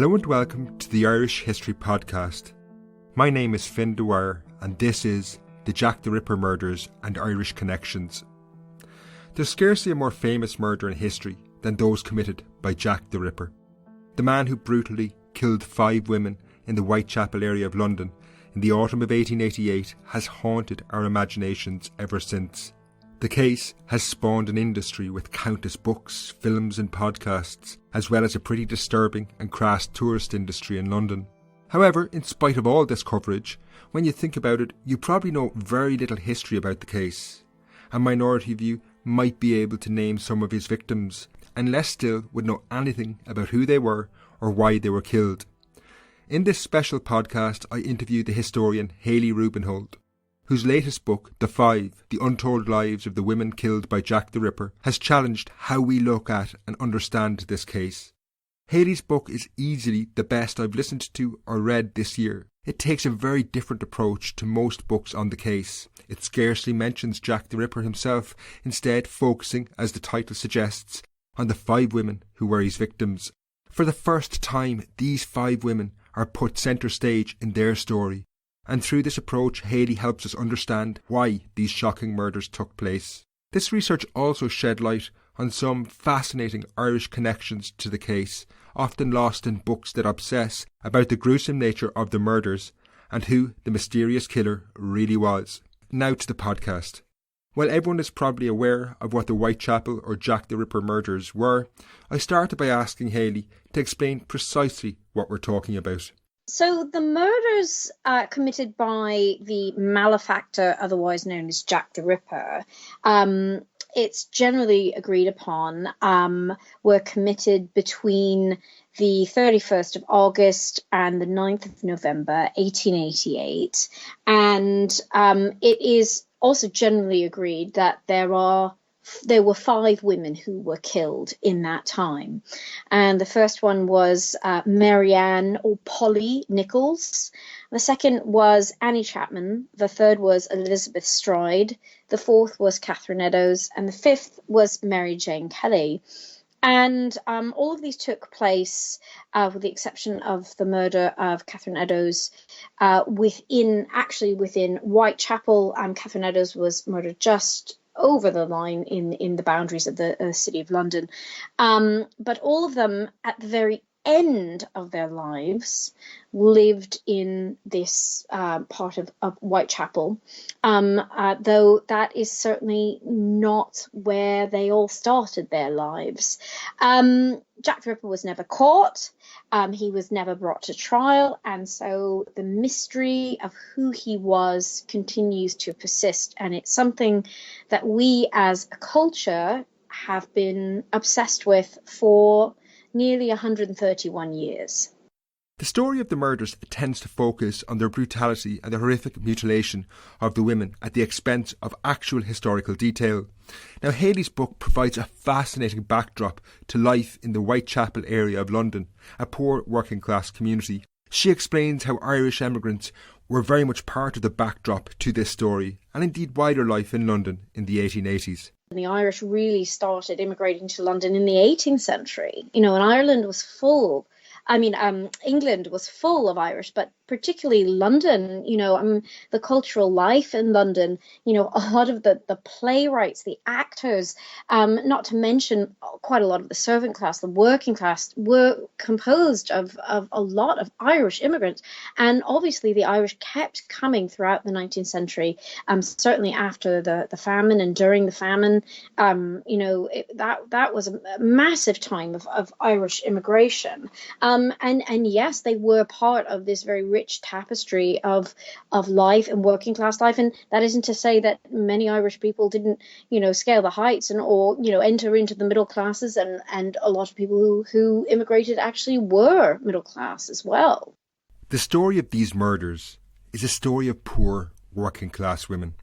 Hello and welcome to the Irish History Podcast. My name is Finn Dwyer and this is the Jack the Ripper Murders and Irish Connections. There's scarcely a more famous murder in history than those committed by Jack the Ripper, the man who brutally killed 5 women in the Whitechapel area of London in the autumn of 1888 has haunted our imaginations ever since. The case has spawned an industry with countless books, films and podcasts, as well as a pretty disturbing and crass tourist industry in London. However, in spite of all this coverage, when you think about it, you probably know very little history about the case. A minority of you might be able to name some of his victims, and less still would know anything about who they were or why they were killed. In this special podcast, I interviewed the historian Hallie Rubenhold, whose latest book, The Untold Lives of the Women Killed by Jack the Ripper, has challenged how we look at and understand this case. Hallie's book is easily the best I've listened to or read this year. It takes a very different approach to most books on the case. It scarcely mentions Jack the Ripper himself, instead focusing, as the title suggests, on the 5 women who were his victims. For the first time, these 5 women are put centre stage in their story. And through this approach, Hallie helps us understand why these shocking murders took place. This research also shed light on some fascinating Irish connections to the case, often lost in books that obsess about the gruesome nature of the murders and who the mysterious killer really was. Now to the podcast. While everyone is probably aware of what the Whitechapel or Jack the Ripper murders were, I started by asking Hallie to explain precisely what we're talking about. So the murders committed by the malefactor, otherwise known as Jack the Ripper, it's generally agreed upon, were committed between the 31st of August and the 9th of November, 1888. And it is also generally agreed that there were 5 women who were killed in that time. And the first one was Marianne or Polly Nichols. The second was Annie Chapman. The third was Elizabeth Stride. The fourth was Catherineeros. And the fifth was Mary Jane Kelly. And all of these took place, with the exception of the murder of Catherineeros, within Whitechapel. Catherineeros was murdered just over the line in the boundaries of the city of London. But all of them, at the very end of their lives, lived in this part of Whitechapel, though that is certainly not where they all started their lives. Jack the Ripper was never caught. He was never brought to trial, and so the mystery of who he was continues to persist, and it's something that we as a culture have been obsessed with for nearly 131 years. The story of the murders tends to focus on their brutality and the horrific mutilation of the women at the expense of actual historical detail. Now, Hallie's book provides a fascinating backdrop to life in the Whitechapel area of London, a poor working class community. She explains how Irish immigrants were very much part of the backdrop to this story, and indeed wider life in London in the 1880s. The Irish really started immigrating to London in the 18th century, and Ireland was full. England was full of Irish, but particularly London, the cultural life in London, a lot of the playwrights, the actors, not to mention quite a lot of the servant class, the working class, were composed of a lot of Irish immigrants. And obviously the Irish kept coming throughout the 19th century, certainly after the famine and during the famine. That was a massive time of Irish immigration. And yes, they were part of this very rich tapestry of life and working class life. And that isn't to say that many Irish people didn't, scale the heights or enter into the middle classes. And a lot of people who immigrated actually were middle class as well. The story of these murders is a story of poor working class women.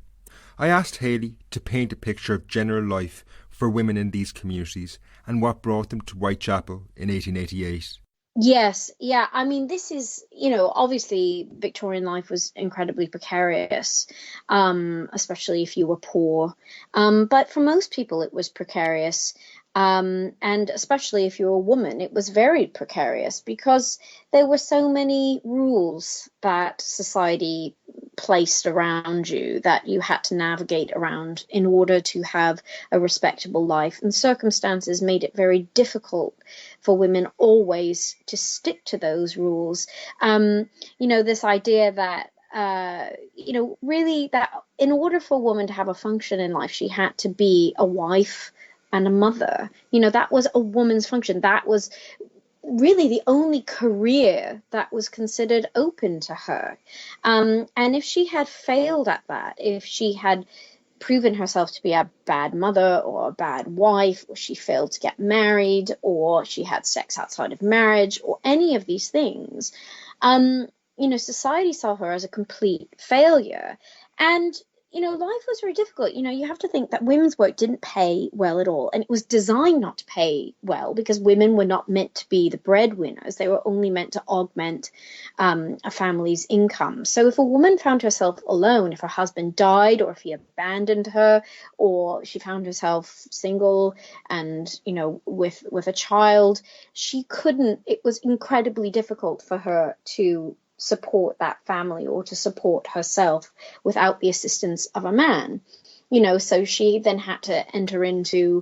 I asked Hallie to paint a picture of general life for women in these communities and what brought them to Whitechapel in 1888. Yes, yeah. This is, obviously Victorian life was incredibly precarious, especially if you were poor. But for most people, it was precarious. And especially if you're a woman, it was very precarious because there were so many rules that society placed around you that you had to navigate around in order to have a respectable life. And circumstances made it very difficult for women always to stick to those rules. This idea that really that in order for a woman to have a function in life, she had to be a wife and a mother. That was a woman's function. That was really the only career that was considered open to her. And if she had failed at that, if she had proven herself to be a bad mother or a bad wife, or she failed to get married, or she had sex outside of marriage, or any of these things, society saw her as a complete failure. And life was very difficult. You have to think that women's work didn't pay well at all. And it was designed not to pay well because women were not meant to be the breadwinners. They were only meant to augment a family's income. So if a woman found herself alone, if her husband died, or if he abandoned her, or she found herself single and, with a child, it was incredibly difficult for her to support that family or to support herself without the assistance of a man. So she then had to enter into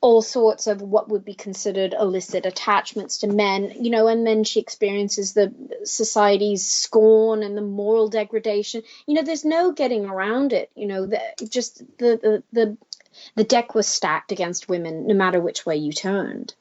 all sorts of what would be considered illicit attachments to men, and then she experiences the society's scorn and the moral degradation. There's no getting around it. The deck was stacked against women no matter which way you turned.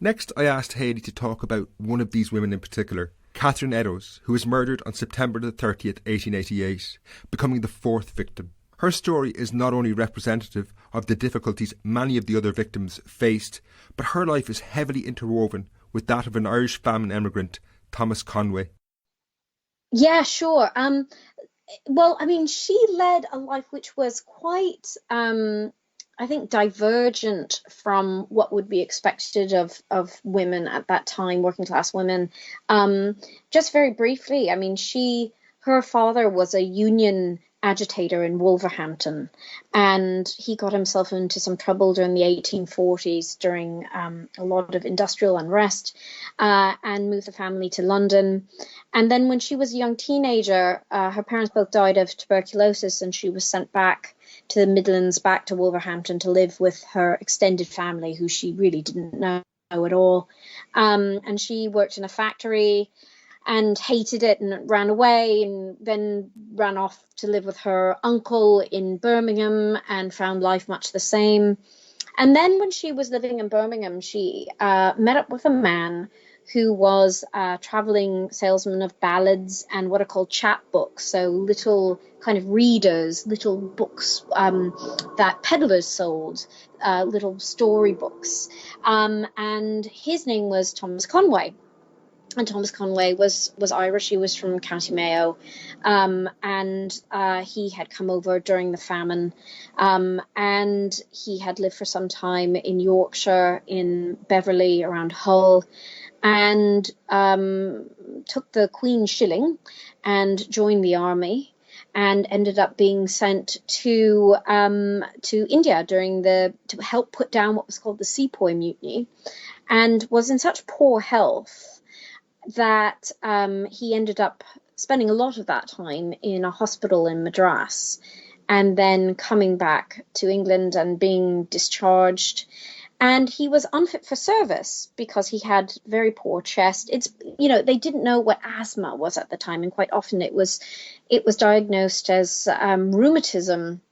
Next, I asked Hallie to talk about one of these women in particular, Catherineeros, who was murdered on September the 30th, 1888, becoming the fourth victim. Her story is not only representative of the difficulties many of the other victims faced, but her life is heavily interwoven with that of an Irish famine emigrant, Thomas Conway. Yeah, sure. She led a life which was quite I think, divergent from what would be expected of women at that time, working class women. Just very briefly, her father was a union agitator in Wolverhampton, and he got himself into some trouble during the 1840s during a lot of industrial unrest, and moved the family to London. And then when she was a young teenager, her parents both died of tuberculosis, and she was sent back to the Midlands, back to Wolverhampton, to live with her extended family, who she really didn't know at all. And she worked in a factory and hated it and ran away, and then ran off to live with her uncle in Birmingham and found life much the same. And then when she was living in Birmingham, she met up with a man who was a traveling salesman of ballads and what are called chapbooks, so little kind of readers, little books that peddlers sold, little story books. And his name was Thomas Conway. And Thomas Conway was Irish. He was from County Mayo, and he had come over during the famine, and he had lived for some time in Yorkshire, in Beverley, around Hull, and took the Queen's shilling and joined the army, and ended up being sent to India to help put down what was called the Sepoy Mutiny, and was in such poor health that he ended up spending a lot of that time in a hospital in Madras, and then coming back to England and being discharged. And he was unfit for service because he had very poor chest. They didn't know what asthma was at the time, and quite often it was diagnosed as rheumatism.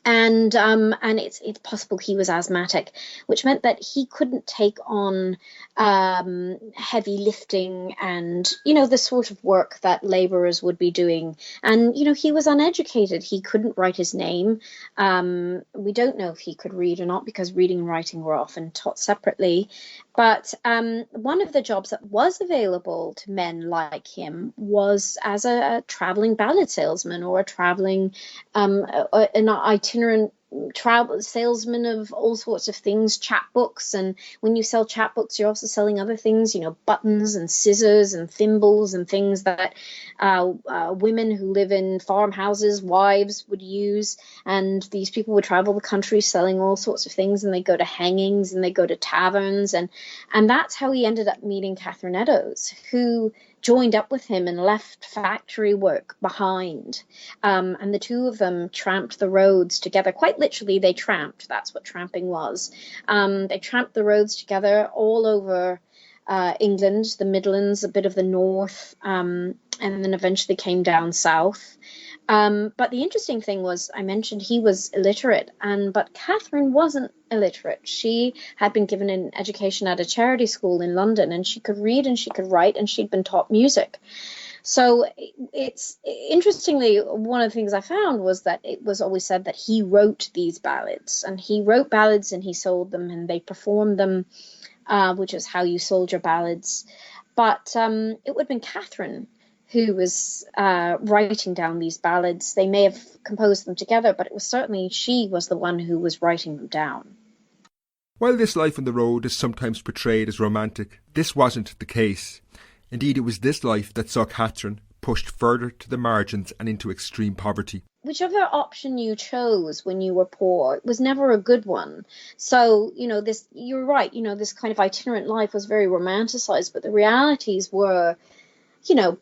And it's possible he was asthmatic, which meant that he couldn't take on heavy lifting and, the sort of work that labourers would be doing. And, he was uneducated. He couldn't write his name. We don't know if he could read or not, because reading and writing were often taught separately. But one of the jobs that was available to men like him was as a travelling ballad salesman, or a travelling, an itinerant travel salesman of all sorts of things, chapbooks. And when you sell chapbooks, you're also selling other things, buttons and scissors and thimbles and things that women who live in farmhouses, wives, would use. And these people would travel the country selling all sorts of things, and they go to hangings and they go to taverns. And that's how he ended up meeting Catherineeros, who joined up with him and left factory work behind. And the two of them tramped the roads together. Quite literally, they tramped. That's what tramping was. They tramped the roads together all over England, the Midlands, a bit of the north, and then eventually came down south. But the interesting thing was, I mentioned he was illiterate, but Catherine wasn't illiterate. She had been given an education at a charity school in London, and she could read and she could write, and she'd been taught music. So it's interestingly, one of the things I found was that it was always said that he wrote these ballads, and he wrote ballads and he sold them and they performed them, which is how you sold your ballads. But it would have been Catherine who was writing down these ballads. They may have composed them together, but it was certainly she was the one who was writing them down. While this life on the road is sometimes portrayed as romantic, this wasn't the case. Indeed, it was this life that saw Catherine pushed further to the margins and into extreme poverty. Whichever option you chose when you were poor, it was never a good one. So, you're right, this kind of itinerant life was very romanticized, but the realities were,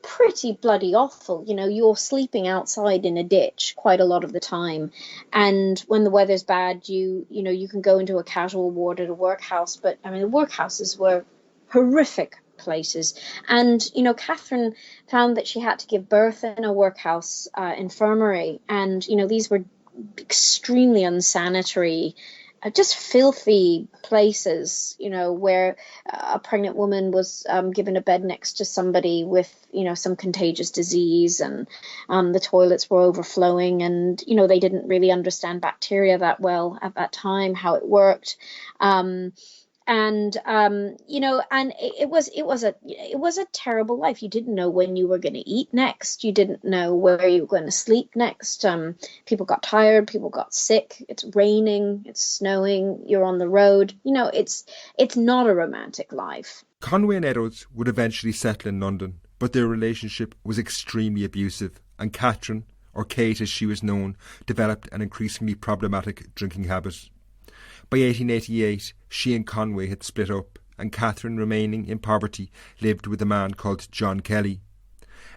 pretty bloody awful. You're sleeping outside in a ditch quite a lot of the time. And when the weather's bad, you can go into a casual ward at a workhouse. But I mean, the workhouses were horrific places. And, Catherine found that she had to give birth in a workhouse infirmary. And, these were extremely unsanitary, just filthy places, where a pregnant woman was given a bed next to somebody with, some contagious disease, and the toilets were overflowing, and, they didn't really understand bacteria that well at that time, how it worked. And it was a terrible life. You didn't know when you were going to eat next. You didn't know where you were going to sleep next. People got tired. People got sick. It's raining. It's snowing. You're on the road. It's not a romantic life. Conway and Eddowes would eventually settle in London, but their relationship was extremely abusive, and Catherine, or Kate as she was known, developed an increasingly problematic drinking habit. By 1888, she and Conway had split up, and Catherine, remaining in poverty, lived with a man called John Kelly.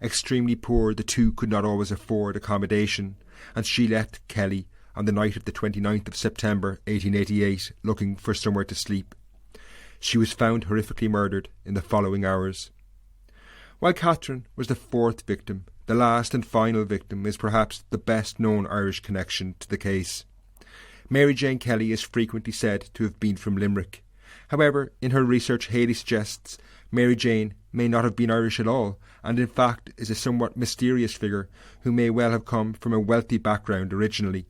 Extremely poor, the two could not always afford accommodation, and she left Kelly on the night of the 29th of September 1888, looking for somewhere to sleep. She was found horrifically murdered in the following hours. While Catherine was the fourth victim, the last and final victim is perhaps the best known Irish connection to the case. Mary Jane Kelly is frequently said to have been from Limerick. However, in her research, Haley suggests Mary Jane may not have been Irish at all, and in fact is a somewhat mysterious figure who may well have come from a wealthy background originally.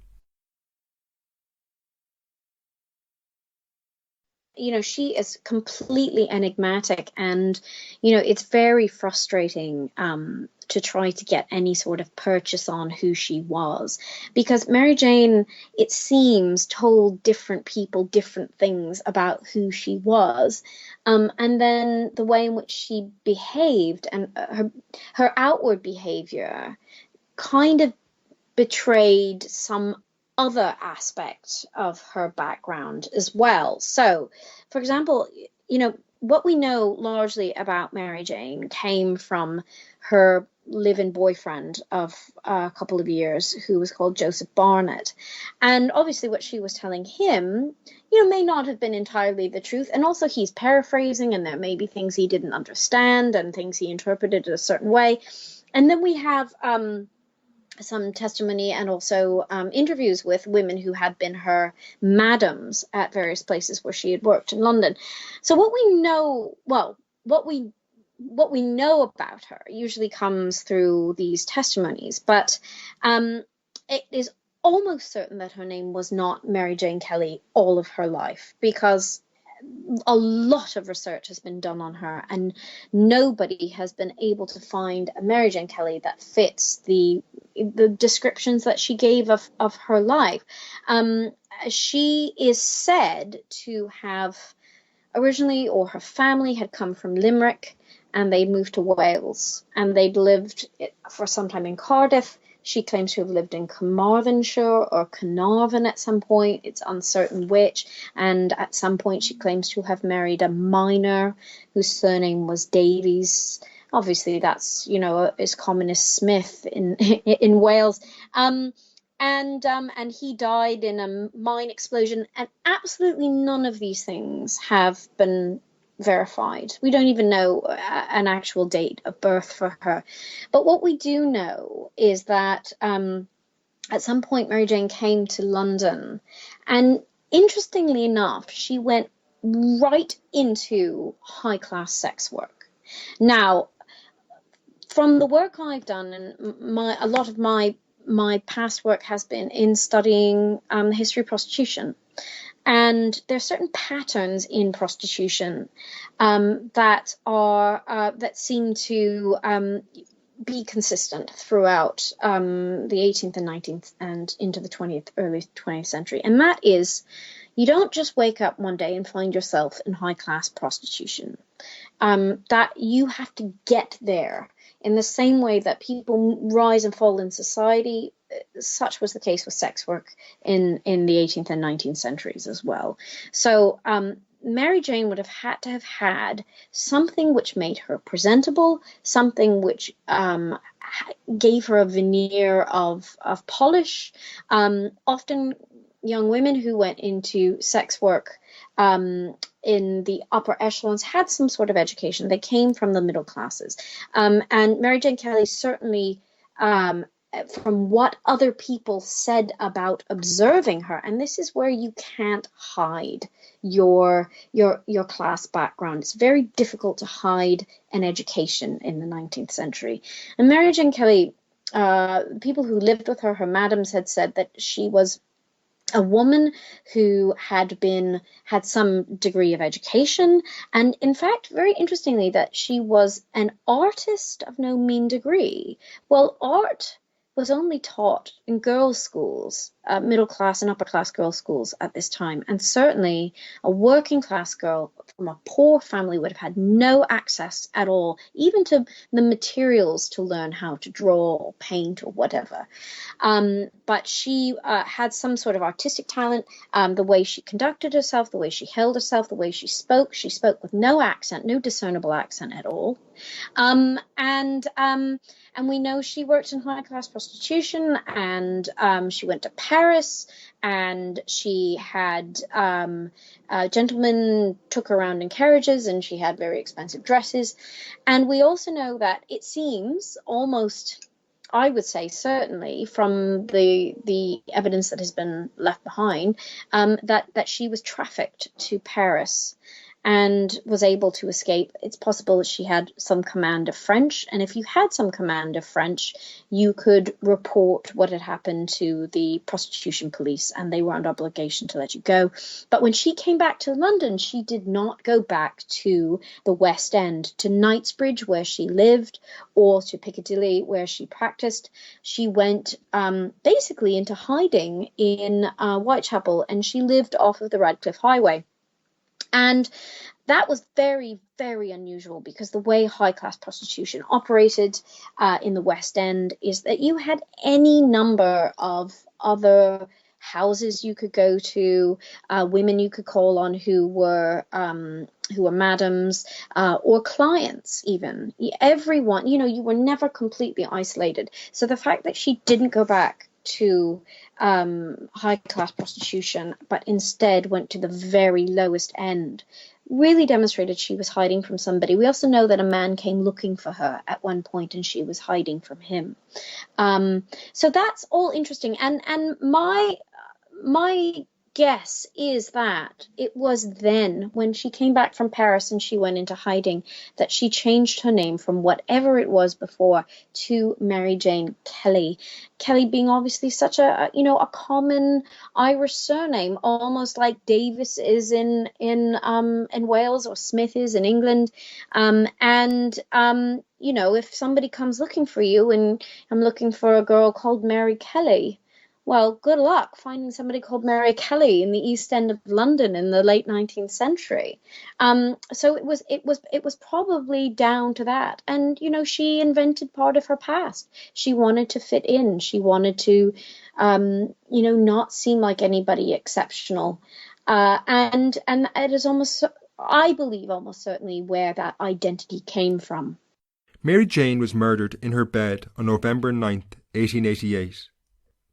She is completely enigmatic, and, it's very frustrating to try to get any sort of purchase on who she was, because Mary Jane, it seems, told different people different things about who she was, and then the way in which she behaved and her outward behavior kind of betrayed some other aspect of her background as well. So, for example, what we know largely about Mary Jane came from her live-in boyfriend of a couple of years, who was called Joseph Barnett. And obviously what she was telling him, may not have been entirely the truth. And also he's paraphrasing, and there may be things he didn't understand and things he interpreted a certain way. And then we have some testimony and also interviews with women who had been her madams at various places where she had worked in London. So what we know about her usually comes through these testimonies, but it is almost certain that her name was not Mary Jane Kelly all of her life, because a lot of research has been done on her, and nobody has been able to find a Mary Jane Kelly that fits the descriptions that she gave of her life. She is said to have originally, or her family had come from Limerick, and they moved to Wales, and they'd lived for some time in Cardiff. She claims to have lived in Carmarthenshire or Carnarvon at some point. It's uncertain which. And at some point, she claims to have married a miner whose surname was Davies. Obviously, that's, as common as Smith in Wales. And he died in a mine explosion. And absolutely none of these things have been verified. We don't even know an actual date of birth for her. But what we do know is that at some point Mary Jane came to London, and interestingly enough, she went right into high-class sex work. Now, from the work I've done, and a lot of my past work has been in studying the history of prostitution. And there are certain patterns in prostitution that seem to be consistent throughout the 18th and 19th and into the early 20th century. And that is, you don't just wake up one day and find yourself in high-class prostitution. That you have to get there in the same way that people rise and fall in society. Such was the case with sex work in the 18th and 19th centuries as well. So Mary Jane would have had something which made her presentable, something which gave her a veneer of polish. Often young women who went into sex work in the upper echelons had some sort of education. They came from the middle classes. And Mary Jane Kelly certainly, from what other people said about observing her, and this is where you can't hide your class background. It's very difficult to hide an education in the 19th century. And Mary Jane Kelly, people who lived with her madams, had said that she was a woman who had some degree of education, and in fact, very interestingly, that she was an artist of no mean degree. Well, art was only taught in girls' schools, middle class and upper class girls' schools at this time, and certainly a working class girl from a poor family would have had no access at all, even to the materials to learn how to draw or paint or whatever. But she had some sort of artistic talent, the way she conducted herself, the way she held herself, the way she spoke with no accent, no discernible accent at all. And we know she worked in high-class prostitution, and she went to Paris, and she had gentlemen took her around in carriages, and she had very expensive dresses. And we also know that it seems almost, I would say certainly, from the evidence that has been left behind, that she was trafficked to Paris and was able to escape. It's possible that she had some command of French, and if you had some command of French, you could report what had happened to the prostitution police, and they were under obligation to let you go. But when she came back to London, she did not go back to the West End, to Knightsbridge, where she lived, or to Piccadilly, where she practiced. She went basically into hiding in Whitechapel, and she lived off of the Radcliffe Highway. And that was very, very unusual, because the way high-class prostitution operated in the West End is that you had any number of other houses you could go to, women you could call on who were madams, or clients even. Everyone, you were never completely isolated. So the fact that she didn't go back to high-class prostitution, but instead went to the very lowest end, really demonstrated she was hiding from somebody. We also know that a man came looking for her at one point, and she was hiding from him. So that's all interesting. And my guess is that it was then, when she came back from Paris and she went into hiding, that she changed her name from whatever it was before to Mary Jane Kelly. Kelly being obviously such a common Irish surname, almost like Davis is in Wales or Smith is in England. If somebody comes looking for you, and I'm looking for a girl called Mary Kelly, well, good luck finding somebody called Mary Kelly in the East End of London in the late 19th century. So it was probably down to that. And she invented part of her past. She wanted to fit in. She wanted to, not seem like anybody exceptional. And it is almost, I believe, almost certainly where that identity came from. Mary Jane was murdered in her bed on November 9th, 1888.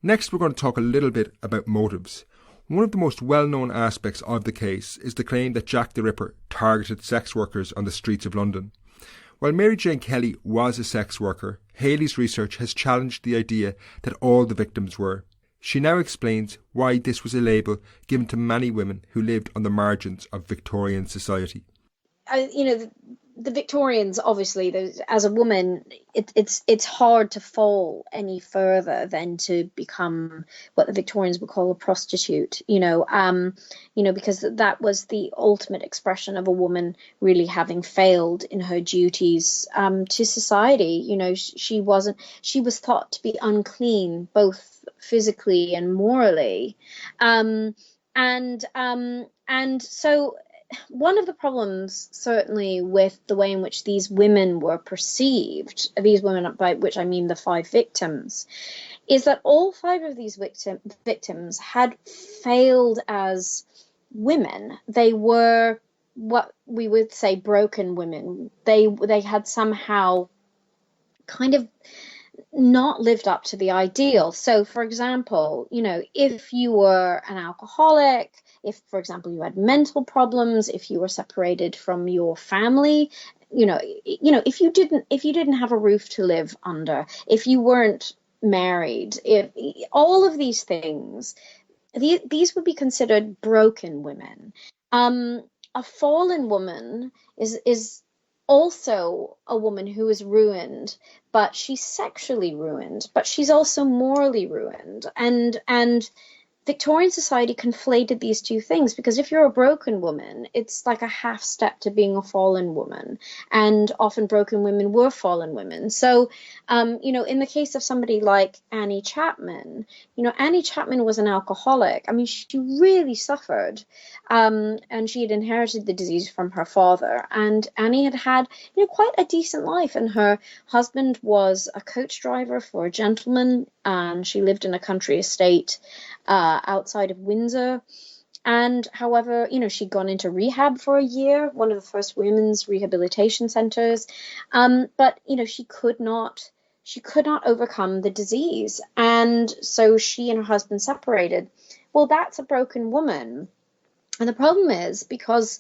Next, we're going to talk a little bit about motives. One of the most well-known aspects of the case is the claim that Jack the Ripper targeted sex workers on the streets of London. While Mary Jane Kelly was a sex worker, Hallie's research has challenged the idea that all the victims were. She now explains why this was a label given to many women who lived on the margins of Victorian society. The Victorians, obviously, as a woman, it's hard to fall any further than to become what the Victorians would call a prostitute. Because that was the ultimate expression of a woman really having failed in her duties to society. She was thought to be unclean, both physically and morally, and so. One of the problems, certainly, with the way in which these women were perceived, these women, by which I mean the 5 victims, is that all 5 of these victims had failed as women. They were what we would say broken women. They had somehow kind of not lived up to the ideal. So, for example, if you were an alcoholic, if, for example, you had mental problems, if you were separated from your family, if you didn't have a roof to live under, if you weren't married, if all of these things, these would be considered broken women. A fallen woman is also a woman who is ruined, but she's sexually ruined, but she's also morally ruined. And Victorian society conflated these two things, because if you're a broken woman, it's like a half step to being a fallen woman, and often broken women were fallen women. So, in the case of somebody like Annie Chapman, Annie Chapman was an alcoholic. I mean, she really suffered, and she had inherited the disease from her father. And Annie had quite a decent life, and her husband was a coach driver for a gentleman, and she lived in a country estate outside of Windsor. And however, she'd gone into rehab for a year, one of the first women's rehabilitation centers. But she could not overcome the disease. And so she and her husband separated. Well, that's a broken woman. And the problem is, because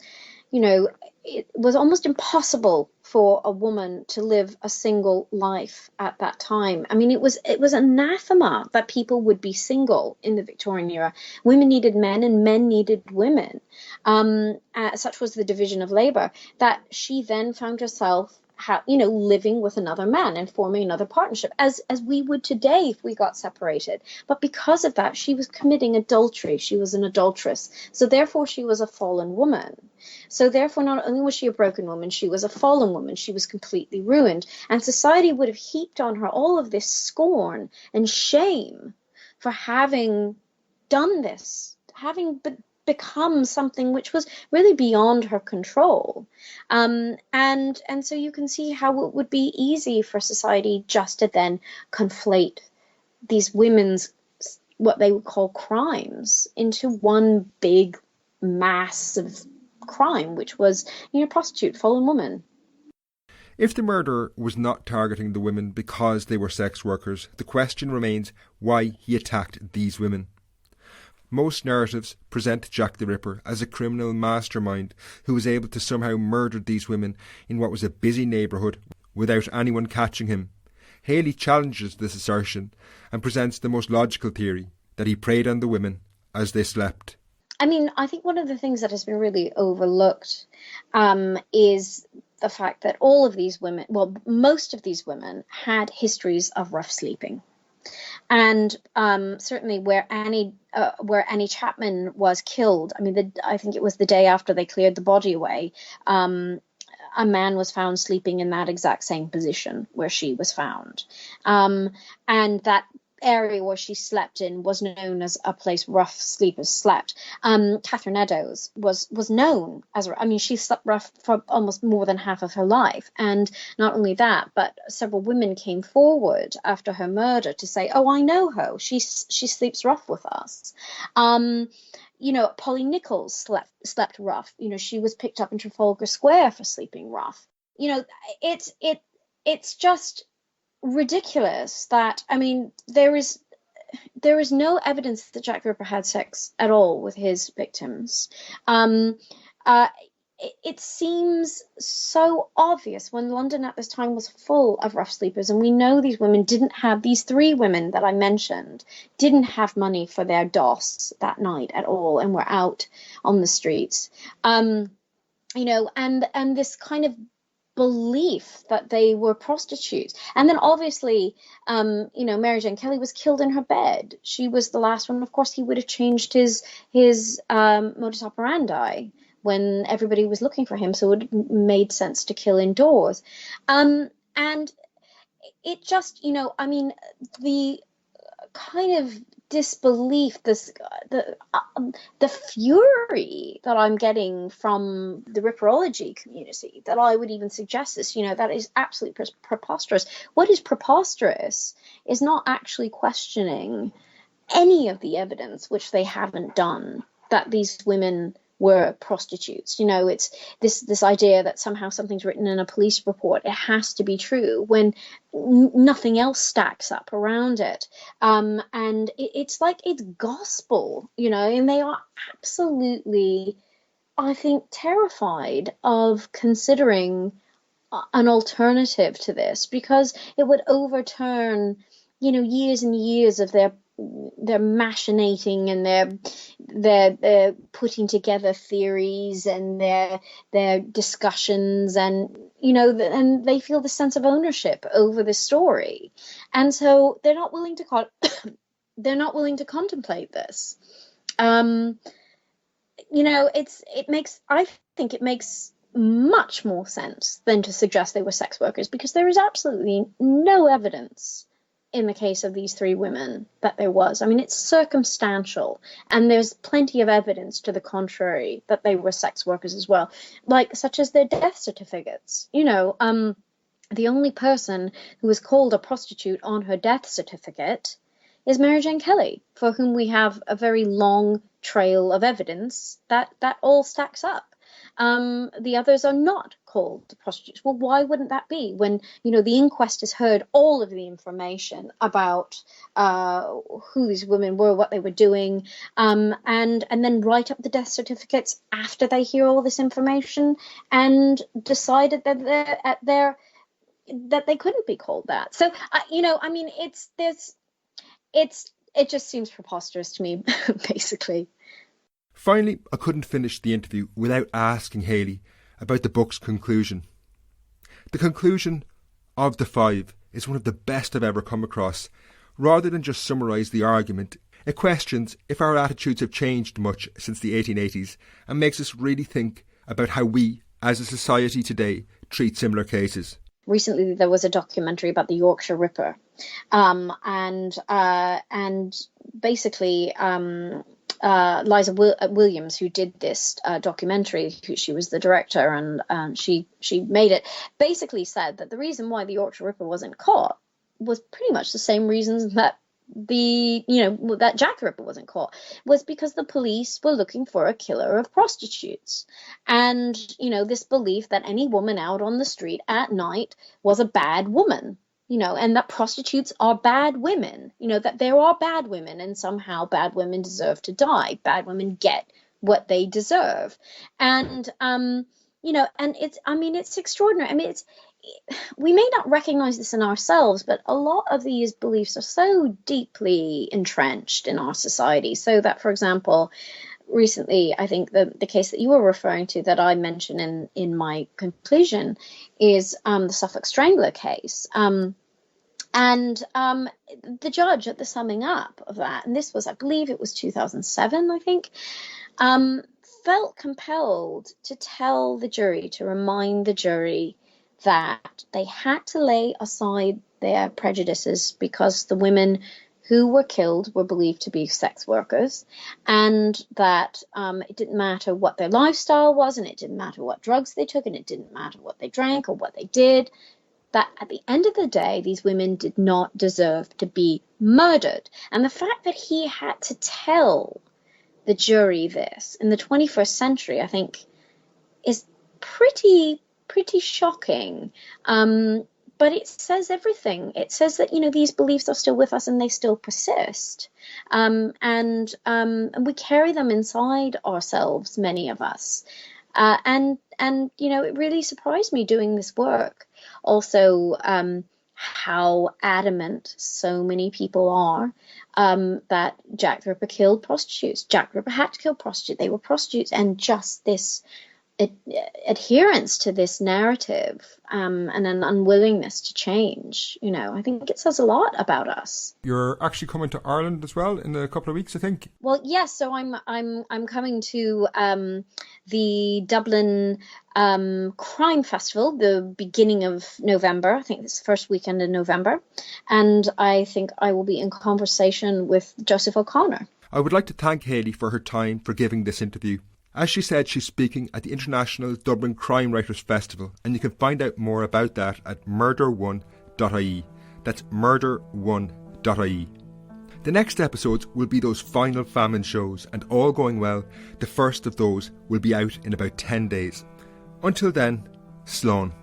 it was almost impossible for a woman to live a single life at that time. I mean, it was anathema that people would be single in the Victorian era. Women needed men and men needed women. Such was the division of labor, that she then found herself living with another man and forming another partnership, as we would today if we got separated. But because of that, she was committing adultery. She was an adulteress. So therefore, she was a fallen woman. So therefore, not only was she a broken woman, she was a fallen woman. She was completely ruined. And society would have heaped on her all of this scorn and shame for having done this, having become something which was really beyond her control. And so you can see how it would be easy for society just to then conflate these women's, what they would call crimes, into one big massive crime, which was, prostitute, fallen woman. If the murderer was not targeting the women because they were sex workers, the question remains why he attacked these women. Most narratives present Jack the Ripper as a criminal mastermind who was able to somehow murder these women in what was a busy neighbourhood without anyone catching him. Hallie challenges this assertion and presents the most logical theory, that he preyed on the women as they slept. I mean, I think one of the things that has been really overlooked is the fact that all of these women, well, most of these women had histories of rough sleeping. And certainly where Annie Chapman was killed, I mean, I think it was the day after they cleared the body away, a man was found sleeping in that exact same position where she was found. And that area where she slept in was known as a place rough sleepers slept. Catherineeros was known as, I mean, she slept rough for almost more than half of her life. And not only that, but several women came forward after her murder to say, oh, I know her. She sleeps rough with us. Polly Nichols slept rough. She was picked up in Trafalgar Square for sleeping rough. It's just ridiculous that, I mean, there is no evidence that Jack the Ripper had sex at all with his victims. It seems so obvious when London at this time was full of rough sleepers, and we know these women didn't have, these three women that I mentioned didn't have money for their DOS that night at all and were out on the streets. And this kind of belief that they were prostitutes. And then obviously, Mary Jane Kelly was killed in her bed. She was the last one. Of course, he would have changed his modus operandi when everybody was looking for him, so it made sense to kill indoors. And it just, the kind of disbelief, the fury that I'm getting from the Ripperology community, that I would even suggest this, that is absolutely preposterous. What is preposterous is not actually questioning any of the evidence, which they haven't done, that these women were prostitutes. It's this idea that somehow something's written in a police report, it has to be true, when nothing else stacks up around it. And it's like it's gospel, and they are absolutely, I think, terrified of considering an alternative to this, because it would overturn, years and years of their machinating and their putting together theories and their discussions, and and they feel the sense of ownership over the story, and so they're not willing to contemplate this. I think it makes much more sense than to suggest they were sex workers, because there is absolutely no evidence in the case of these three women that there was. I mean, it's circumstantial, and there's plenty of evidence to the contrary that they were sex workers as well, such as their death certificates. The only person who was called a prostitute on her death certificate is Mary Jane Kelly, for whom we have a very long trail of evidence that all stacks up. The others are not called prostitutes. Well, why wouldn't that be, when the inquest has heard all of the information about who these women were, what they were doing, and then write up the death certificates after they hear all this information and decided that they couldn't be called that. So it just seems preposterous to me, basically. Finally, I couldn't finish the interview without asking Hallie about the book's conclusion. The conclusion of the five is one of the best I've ever come across. Rather than just summarise the argument, it questions if our attitudes have changed much since the 1880s and makes us really think about how we, as a society today, treat similar cases. Recently, there was a documentary about the Yorkshire Ripper, and basically Liza Williams, who did this documentary, she was the director, and she made it, basically said that the reason why the Yorkshire Ripper wasn't caught was pretty much the same reasons that that Jack the Ripper wasn't caught, was because the police were looking for a killer of prostitutes. And, this belief that any woman out on the street at night was a bad woman, and that prostitutes are bad women, that there are bad women, and somehow bad women deserve to die. Bad women get what they deserve. And, and it's extraordinary. We may not recognize this in ourselves, but a lot of these beliefs are so deeply entrenched in our society. So that, for example, recently, I think the case that you were referring to that I mentioned in my conclusion is the Suffolk Strangler case. And the judge at the summing up of that, and this was, I believe it was 2007, I think, felt compelled to tell the jury, to remind the jury that they had to lay aside their prejudices because the women who were killed were believed to be sex workers, and that it didn't matter what their lifestyle was, and it didn't matter what drugs they took, and it didn't matter what they drank or what they did, that at the end of the day, these women did not deserve to be murdered. And the fact that he had to tell the jury this in the 21st century, I think, is pretty shocking. But it says everything. It says that, these beliefs are still with us and they still persist. And we carry them inside ourselves, many of us. And it really surprised me doing this work. Also, how adamant so many people are that Jack the Ripper killed prostitutes. Jack the Ripper had to kill prostitutes. They were prostitutes, and just this adherence to this narrative and an unwillingness to change. I think it says a lot about us. You're actually coming to Ireland as well in a couple of weeks, I think. Well, yes. So I'm coming to the Dublin Crime Festival, the beginning of November. I think it's the first weekend in November, and I think I will be in conversation with Joseph O'Connor. I would like to thank Hallie for her time for giving this interview. As she said, she's speaking at the International Dublin Crime Writers Festival, and you can find out more about that at murder1.ie. That's murder1.ie. The next episodes will be those final famine shows, and all going well, the first of those will be out in about 10 days. Until then, slán.